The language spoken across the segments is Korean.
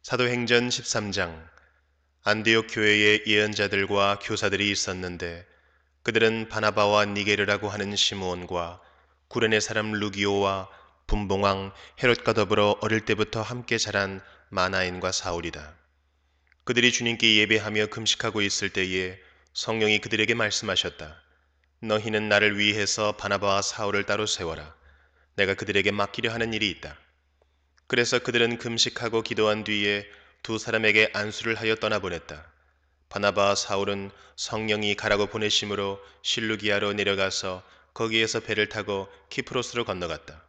사도행전 13장. 안디옥 교회에 예언자들과 교사들이 있었는데 그들은 바나바와 니게르라고 하는 시므온과 구레네 사람 루기오와 분봉왕 헤롯과 더불어 어릴 때부터 함께 자란 마나엔과 사울이다. 그들이 주님께 예배하며 금식하고 있을 때에 성령이 그들에게 말씀하셨다. 너희는 나를 위해서 바나바와 사울을 따로 세워라. 내가 그들에게 맡기려 하는 일이 있다. 그래서 그들은 금식하고 기도한 뒤에 두 사람에게 안수를 하여 떠나보냈다. 바나바와 사울은 성령이 가라고 보내심으로 실루기아로 내려가서 거기에서 배를 타고 키프로스로 건너갔다.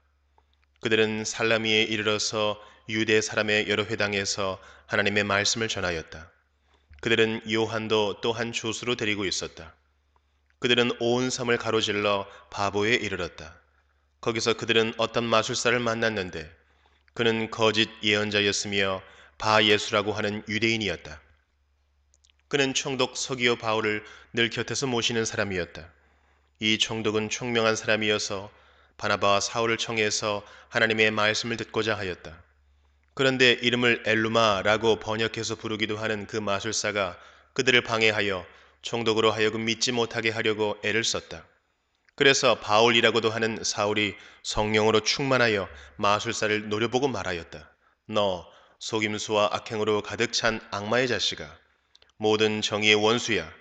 그들은 살라미에 이르러서 유대 사람의 여러 회당에서 하나님의 말씀을 전하였다. 그들은 요한도 또한 조수로 데리고 있었다. 그들은 온 섬을 가로질러 바보에 이르렀다. 거기서 그들은 어떤 마술사를 만났는데 그는 거짓 예언자였으며 바 예수라고 하는 유대인이었다. 그는 총독 서기오 바울을 늘 곁에서 모시는 사람이었다. 이 총독은 총명한 사람이어서 바나바와 사울을 청해서 하나님의 말씀을 듣고자 하였다. 그런데 이름을 엘루마라고 번역해서 부르기도 하는 그 마술사가 그들을 방해하여 총독으로 하여금 믿지 못하게 하려고 애를 썼다. 그래서 바울이라고도 하는 사울이 성령으로 충만하여 마술사를 노려보고 말하였다. 너 속임수와 악행으로 가득 찬 악마의 자식아, 모든 정의의 원수야.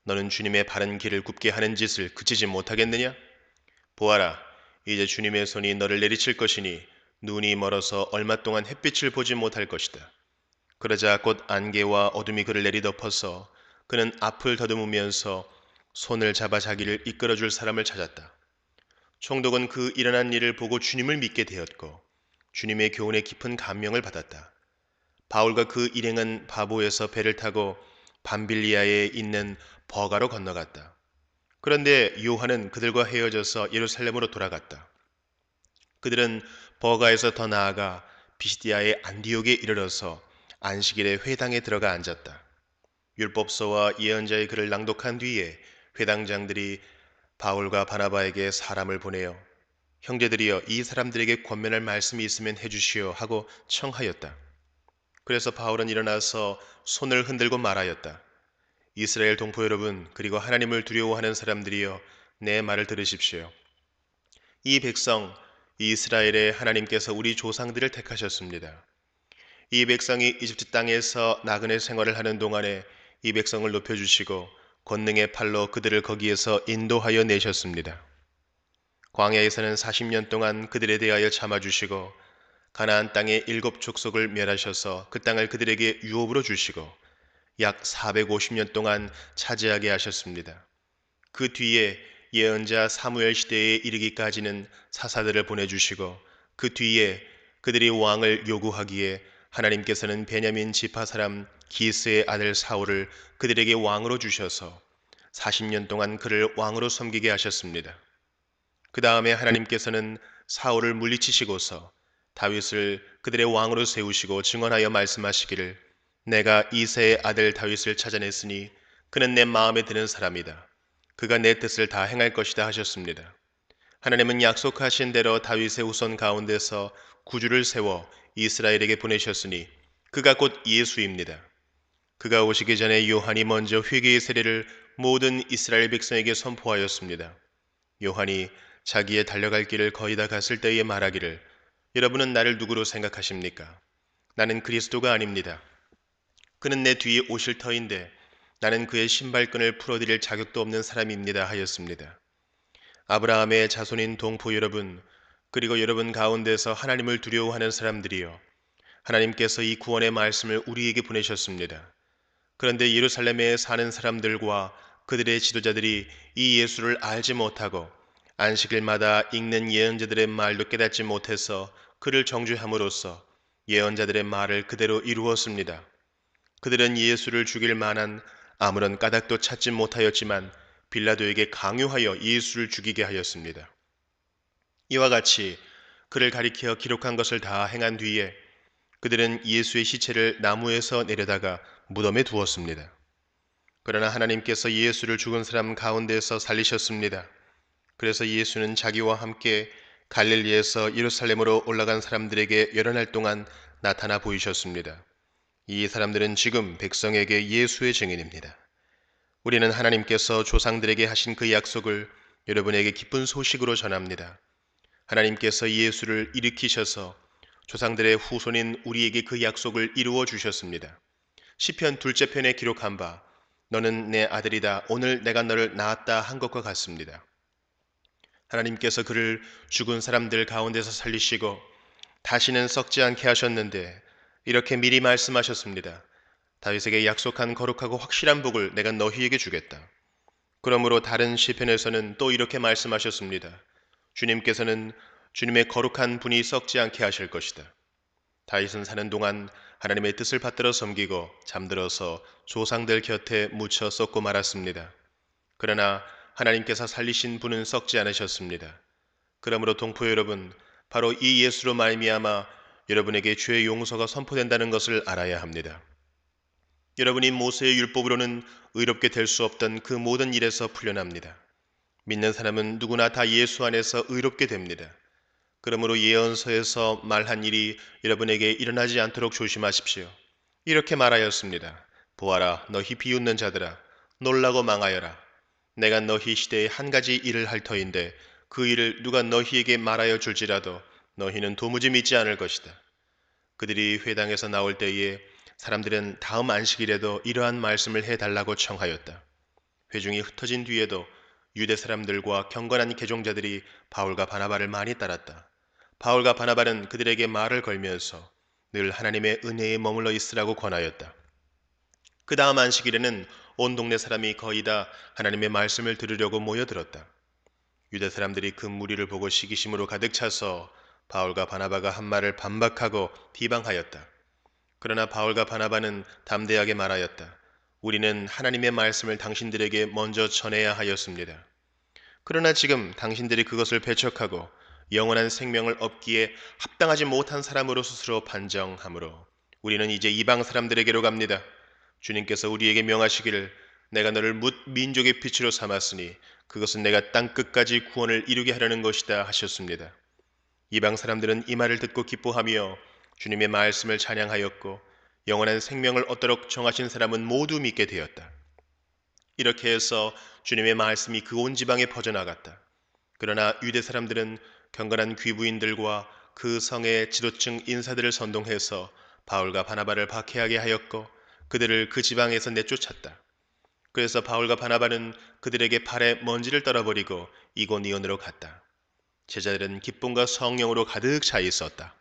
너는 주님의 바른 길을 굽게 하는 짓을 그치지 못하겠느냐? 보아라, 이제 주님의 손이 너를 내리칠 것이니 눈이 멀어서 얼마 동안 햇빛을 보지 못할 것이다. 그러자 곧 안개와 어둠이 그를 내리덮어서 그는 앞을 더듬으면서 손을 잡아 자기를 이끌어줄 사람을 찾았다. 총독은 그 일어난 일을 보고 주님을 믿게 되었고 주님의 교훈에 깊은 감명을 받았다. 바울과 그 일행은 바보에서 배를 타고 밤빌리아에 있는 버가로 건너갔다. 그런데 요한은 그들과 헤어져서 예루살렘으로 돌아갔다. 그들은 버가에서 더 나아가 비시디아의 안디옥에 이르러서 안식일에 회당에 들어가 앉았다. 율법서와 예언자의 글을 낭독한 뒤에 회당장들이 바울과 바나바에게 사람을 보내어 형제들이여 이 사람들에게 권면할 말씀이 있으면 해주시오 하고 청하였다. 그래서 바울은 일어나서 손을 흔들고 말하였다. 이스라엘 동포 여러분, 그리고 하나님을 두려워하는 사람들이여, 내 말을 들으십시오. 이 백성 이스라엘의 하나님께서 우리 조상들을 택하셨습니다. 이 백성이 이집트 땅에서 나그네 생활을 하는 동안에 이 백성을 높여주시고 권능의 팔로 그들을 거기에서 인도하여 내셨습니다. 광야에서는 40년 동안 그들에 대하여 참아주시고 가나안 땅의 7족속을 멸하셔서 그 땅을 그들에게 유업으로 주시고 약 450년 동안 차지하게 하셨습니다. 그 뒤에 예언자 사무엘 시대에 이르기까지는 사사들을 보내주시고 그 뒤에 그들이 왕을 요구하기에 하나님께서는 베냐민 지파 사람 기스의 아들 사울을 그들에게 왕으로 주셔서 40년 동안 그를 왕으로 섬기게 하셨습니다. 그 다음에 하나님께서는 사울을 물리치시고서 다윗을 그들의 왕으로 세우시고 증언하여 말씀하시기를 내가 이새의 아들 다윗을 찾아냈으니 그는 내 마음에 드는 사람이다. 그가 내 뜻을 다 행할 것이다 하셨습니다. 하나님은 약속하신 대로 다윗의 후손 가운데서 구주를 세워 이스라엘에게 보내셨으니 그가 곧 예수입니다. 그가 오시기 전에 요한이 먼저 회개의 세례를 모든 이스라엘 백성에게 선포하였습니다. 요한이 자기의 달려갈 길을 거의 다 갔을 때에 말하기를 여러분은 나를 누구로 생각하십니까? 나는 그리스도가 아닙니다. 그는 내 뒤에 오실 터인데 나는 그의 신발끈을 풀어드릴 자격도 없는 사람입니다 하였습니다. 아브라함의 자손인 동포 여러분, 그리고 여러분 가운데서 하나님을 두려워하는 사람들이여, 하나님께서 이 구원의 말씀을 우리에게 보내셨습니다. 그런데 예루살렘에 사는 사람들과 그들의 지도자들이 이 예수를 알지 못하고 안식일마다 읽는 예언자들의 말도 깨닫지 못해서 그를 정죄함으로써 예언자들의 말을 그대로 이루었습니다. 그들은 예수를 죽일 만한 아무런 까닭도 찾지 못하였지만 빌라도에게 강요하여 예수를 죽이게 하였습니다. 이와 같이 그를 가리켜 기록한 것을 다 행한 뒤에 그들은 예수의 시체를 나무에서 내려다가 무덤에 두었습니다. 그러나 하나님께서 예수를 죽은 사람 가운데서 살리셨습니다. 그래서 예수는 자기와 함께 갈릴리에서 예루살렘으로 올라간 사람들에게 여러 날 동안 나타나 보이셨습니다. 이 사람들은 지금 백성에게 예수의 증인입니다. 우리는 하나님께서 조상들에게 하신 그 약속을 여러분에게 기쁜 소식으로 전합니다. 하나님께서 예수를 일으키셔서 조상들의 후손인 우리에게 그 약속을 이루어 주셨습니다. 시편 둘째 편에 기록한 바 너는 내 아들이다 오늘 내가 너를 낳았다 한 것과 같습니다. 하나님께서 그를 죽은 사람들 가운데서 살리시고 다시는 썩지 않게 하셨는데 이렇게 미리 말씀하셨습니다. 다윗에게 약속한 거룩하고 확실한 복을 내가 너희에게 주겠다. 그러므로 다른 시편에서는 또 이렇게 말씀하셨습니다. 주님께서는 주님의 거룩한 분이 썩지 않게 하실 것이다. 다윗은 사는 동안 하나님의 뜻을 받들어 섬기고 잠들어서 조상들 곁에 묻혀 썩고 말았습니다. 그러나 하나님께서 살리신 분은 썩지 않으셨습니다. 그러므로 동포 여러분, 바로 이 예수로 말미암아 여러분에게 죄의 용서가 선포된다는 것을 알아야 합니다. 여러분이 모세의 율법으로는 의롭게 될 수 없던 그 모든 일에서 풀려납니다. 믿는 사람은 누구나 다 예수 안에서 의롭게 됩니다. 그러므로 예언서에서 말한 일이 여러분에게 일어나지 않도록 조심하십시오. 이렇게 말하였습니다. 보아라, 너희 비웃는 자들아, 놀라고 망하여라. 내가 너희 시대에 한 가지 일을 할 터인데 그 일을 누가 너희에게 말하여 줄지라도 너희는 도무지 믿지 않을 것이다. 그들이 회당에서 나올 때에 사람들은 다음 안식일에도 이러한 말씀을 해달라고 청하였다. 회중이 흩어진 뒤에도 유대 사람들과 경건한 개종자들이 바울과 바나바를 많이 따랐다. 바울과 바나바는 그들에게 말을 걸면서 늘 하나님의 은혜에 머물러 있으라고 권하였다. 그 다음 안식일에는 온 동네 사람이 거의 다 하나님의 말씀을 들으려고 모여들었다. 유대 사람들이 그 무리를 보고 시기심으로 가득 차서 바울과 바나바가 한 말을 반박하고 비방하였다. 그러나 바울과 바나바는 담대하게 말하였다. 우리는 하나님의 말씀을 당신들에게 먼저 전해야 하였습니다. 그러나 지금 당신들이 그것을 배척하고 영원한 생명을 얻기에 합당하지 못한 사람으로 스스로 판정하므로 우리는 이제 이방 사람들에게로 갑니다. 주님께서 우리에게 명하시기를 내가 너를 뭇 민족의 빛으로 삼았으니 그것은 내가 땅 끝까지 구원을 이루게 하려는 것이다 하셨습니다. 이방 사람들은 이 말을 듣고 기뻐하며 주님의 말씀을 찬양하였고 영원한 생명을 얻도록 정하신 사람은 모두 믿게 되었다. 이렇게 해서 주님의 말씀이 그 온 지방에 퍼져나갔다. 그러나 유대 사람들은 경건한 귀부인들과 그 성의 지도층 인사들을 선동해서 바울과 바나바를 박해하게 하였고 그들을 그 지방에서 내쫓았다. 그래서 바울과 바나바는 그들에게 발에 먼지를 떨어버리고 이고니온으로 갔다. 제자들은 기쁨과 성령으로 가득 차 있었다.